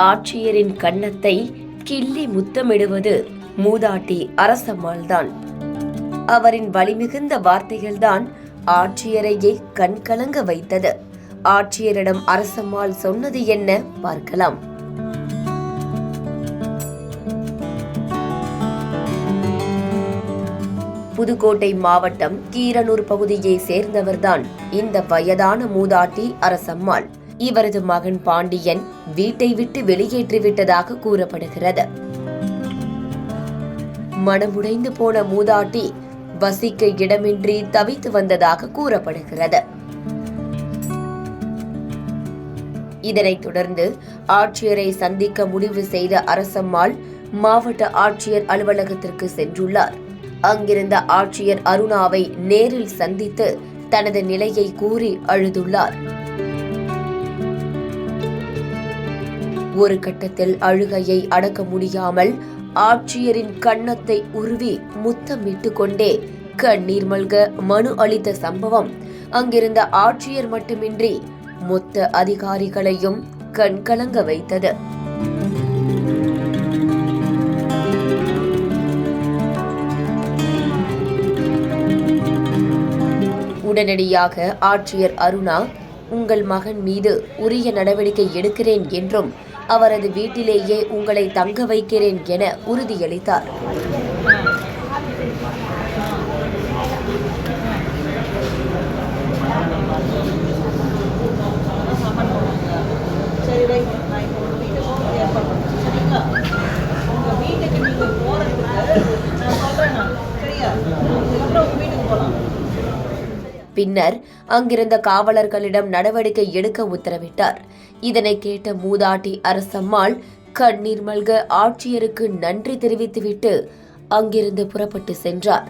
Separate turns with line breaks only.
ஆட்சியரின் கன்னத்தை கிள்ளி முத்தமிடுவது மூதாட்டி அரசம்மாள்தான். அவரின் வலிமிகுந்த வார்த்தைகள்தான் ஆட்சியரையே கண்கலங்க வைத்தது. ஆட்சியரிடம் அரசம்மாள் சொன்னது என்ன பார்க்கலாம். புதுக்கோட்டை மாவட்டம் கீரனூர் பகுதியை சேர்ந்தவர்தான் இந்த வயதான மூதாட்டி அரசம்மாள். இவரது மகன் பாண்டியன் வீட்டை விட்டு வெளியேற்றிவிட்டதாக கூறப்படுகிறது. மனமுடைந்து போன மூதாட்டி வசிக்க இடமின்றி தவித்து வந்ததாக கூறப்படுகிறது. இதனைத் தொடர்ந்து ஆட்சியரை சந்திக்க முடிவு செய்த அரசம்மாள் மாவட்ட ஆட்சியர் அலுவலகத்திற்கு சென்றுள்ளார். அங்கிருந்த ஆட்சியர் அருணாவை நேரில் சந்தித்து தனது நிலையை கூறி அழுதுள்ளார். ஒரு கட்டத்தில் அழுகையை அடக்க முடியாமல் ஆட்சியரின் கன்னத்தை உருவி முத்தமிட்டு கொண்டே கண்ணீர் மல்க மனு அளித்த சம்பவம் அங்கிருந்த ஆட்சியர் மட்டுமின்றி மொத்த அதிகாரிகளையும் கண்கலங்க வைத்தது. உடனடியாக ஆட்சியர் அருணா, உங்கள் மகன் மீது உரிய நடவடிக்கை எடுக்கிறேன் என்றும் அவரது வீட்டிலேயே உங்களை தங்க வைக்கிறேன் என உறுதியளித்தார். பின்னர் அங்கிருந்த காவலர்களிடம் நடவடிக்கை எடுக்க உத்தரவிட்டார். இதனை கேட்ட மூதாட்டி அரசம்மாள் கண்ணீர் மல்க ஆட்சியருக்கு நன்றி தெரிவித்துவிட்டு அங்கிருந்து புறப்பட்டு சென்றார்.